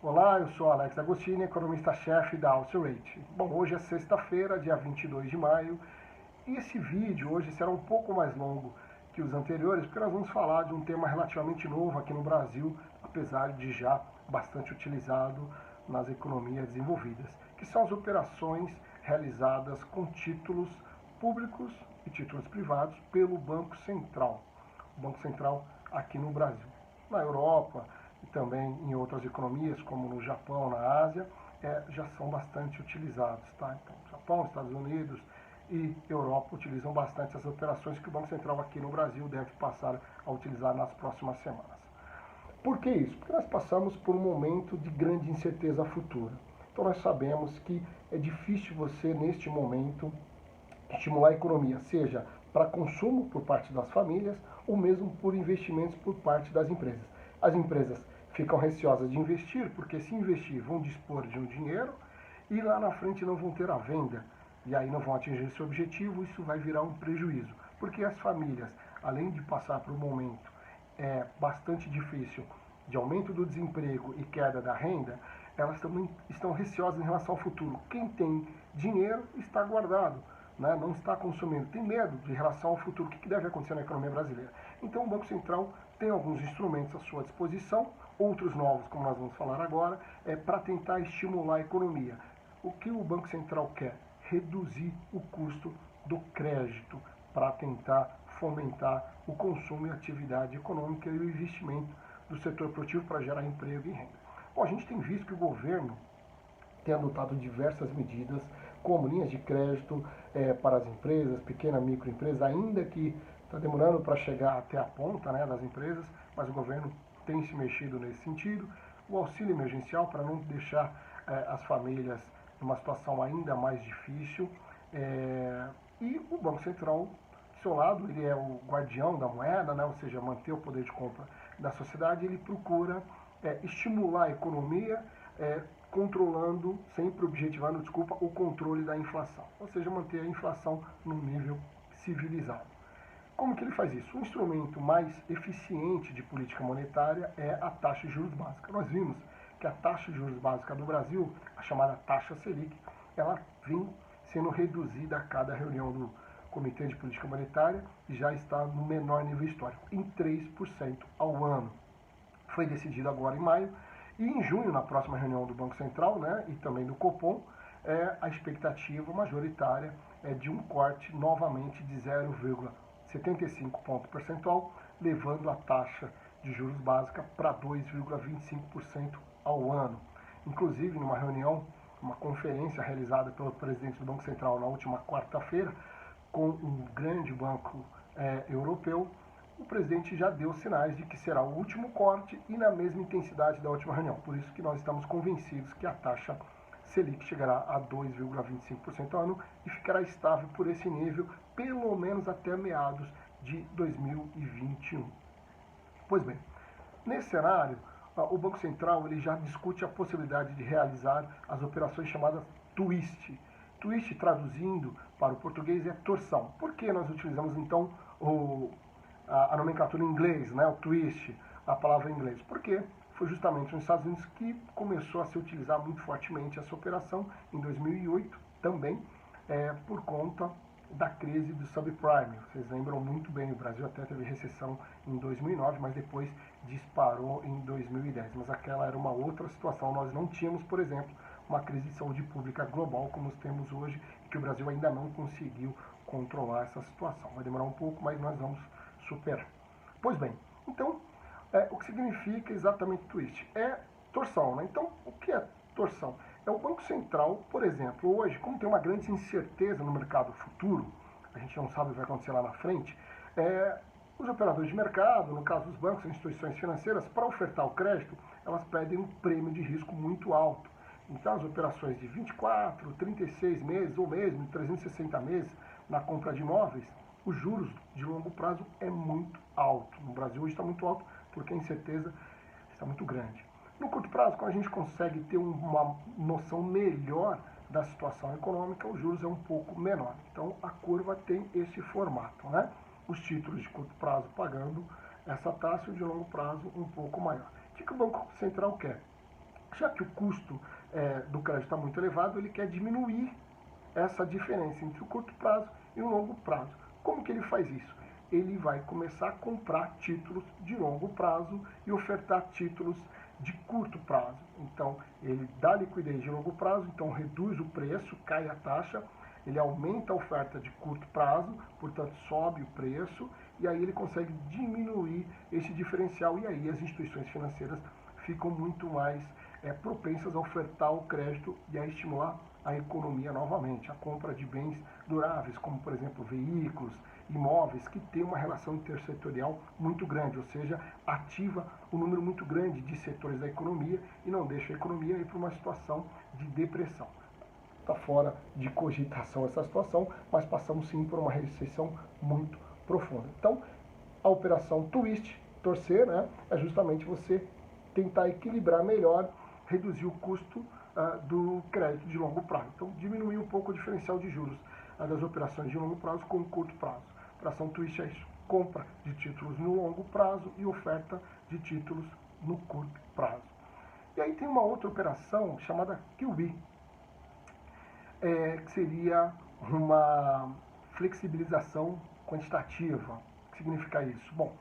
Olá, eu sou Alex Agostini, economista-chefe da Alcerate. Bom, hoje é sexta-feira, dia 22 de maio, e esse vídeo hoje será um pouco mais longo que os anteriores, porque nós vamos falar de um tema relativamente novo aqui no Brasil, apesar de já bastante utilizado nas economias desenvolvidas, que são as operações realizadas com títulos públicos e títulos privados pelo Banco Central. O Banco Central aqui no Brasil. Na Europa e também em outras economias, como no Japão, na Ásia, já são bastante utilizados. Tá? Então, Japão, Estados Unidos e Europa utilizam bastante as operações que o Banco Central aqui no Brasil deve passar a utilizar nas próximas semanas. Por que isso? Porque nós passamos por um momento de grande incerteza futura. Então nós sabemos que é difícil você, neste momento, estimular a economia, seja para consumo por parte das famílias ou mesmo por investimentos por parte das empresas. As empresas ficam receosas de investir, porque se investir vão dispor de um dinheiro e lá na frente não vão ter a venda. E aí não vão atingir seu objetivo, isso vai virar um prejuízo. Porque as famílias, além de passar por um momento bastante difícil de aumento do desemprego e queda da renda, elas também estão receosas em relação ao futuro. Quem tem dinheiro está guardado, né? Não está consumindo, tem medo de relação ao futuro, o que deve acontecer na economia brasileira. Então o Banco Central tem alguns instrumentos à sua disposição, outros novos, como nós vamos falar agora, para tentar estimular a economia. O que o Banco Central quer? Reduzir o custo do crédito para tentar fomentar o consumo e a atividade econômica e o investimento do setor produtivo para gerar emprego e renda. Bom, a gente tem visto que o governo tem adotado diversas medidas, como linhas de crédito para as empresas, pequena e microempresas, ainda que está demorando para chegar até a ponta, né, das empresas, mas o governo tem se mexido nesse sentido. O auxílio emergencial para não deixar as famílias numa situação ainda mais difícil. E o Banco Central, do seu lado, ele é o guardião da moeda, né, ou seja, manter o poder de compra da sociedade, ele procura estimular a economia, controlando, sempre objetivando, o controle da inflação, ou seja, manter a inflação num nível civilizado. Como que ele faz isso? O instrumento mais eficiente de política monetária é a taxa de juros básica. Nós vimos que a taxa de juros básica do Brasil, a chamada taxa Selic, ela vem sendo reduzida a cada reunião do Comitê de Política Monetária e já está no menor nível histórico, em 3% ao ano. Foi decidido agora em maio, e em junho, na próxima reunião do Banco Central, né, e também do Copom, a expectativa majoritária é de um corte novamente de 0,75 ponto percentual, levando a taxa de juros básica para 2,25% ao ano. Inclusive, numa reunião, uma conferência realizada pelo presidente do Banco Central na última quarta-feira, com um grande banco europeu, o presidente já deu sinais de que será o último corte e na mesma intensidade da última reunião. Por isso que nós estamos convencidos que a taxa Selic chegará a 2,25% ao ano e ficará estável por esse nível, pelo menos até meados de 2021. Pois bem, nesse cenário, o Banco Central ele já discute a possibilidade de realizar as operações chamadas twist. Twist, traduzindo para o português, é torção. Por que nós utilizamos então a nomenclatura em inglês, né, o twist, a palavra em inglês? Porque foi justamente nos Estados Unidos que começou a se utilizar muito fortemente essa operação, em 2008 também, por conta da crise do subprime. Vocês lembram muito bem, o Brasil até teve recessão em 2009, mas depois disparou em 2010. Mas aquela era uma outra situação. Nós não tínhamos, por exemplo, uma crise de saúde pública global como nós temos hoje, e que o Brasil ainda não conseguiu controlar essa situação. Vai demorar um pouco, mas nós vamos superar. Pois bem, então, o que significa exatamente twist? É torção, né? Então, o que é torção? É o Banco Central, por exemplo, hoje, como tem uma grande incerteza no mercado futuro, a gente não sabe o que vai acontecer lá na frente, os operadores de mercado, no caso dos bancos e instituições financeiras, para ofertar o crédito, elas pedem um prêmio de risco muito alto. Então, as operações de 24, 36 meses ou mesmo 360 meses na compra de imóveis, os juros de longo prazo é muito alto. No Brasil hoje está muito alto porque a incerteza está muito grande. No curto prazo, quando a gente consegue ter uma noção melhor da situação econômica, os juros é um pouco menor. Então a curva tem esse formato, né? Os títulos de curto prazo pagando essa taxa e de longo prazo um pouco maior. O que o Banco Central quer? Já que o custo do crédito está muito elevado, ele quer diminuir essa diferença entre o curto prazo e o longo prazo. Como que ele faz isso? Ele vai começar a comprar títulos de longo prazo e ofertar títulos de curto prazo. Então, ele dá liquidez de longo prazo, então reduz o preço, cai a taxa, ele aumenta a oferta de curto prazo, portanto sobe o preço, e aí ele consegue diminuir esse diferencial, e aí as instituições financeiras ficam muito mais propensas a ofertar o crédito e a estimular a economia novamente, a compra de bens duráveis, como por exemplo veículos, imóveis, que tem uma relação intersetorial muito grande, ou seja, ativa um número muito grande de setores da economia e não deixa a economia ir para uma situação de depressão. Está fora de cogitação essa situação, mas passamos sim por uma recessão muito profunda. Então, a operação twist, torcer, né, é justamente você tentar equilibrar melhor, reduzir o custo do crédito de longo prazo. Então, diminuir um pouco o diferencial de juros das operações de longo prazo com curto prazo. A operação twist é isso, compra de títulos no longo prazo e oferta de títulos no curto prazo. E aí tem uma outra operação chamada QE, que seria uma flexibilização quantitativa. O que significa isso? Bom,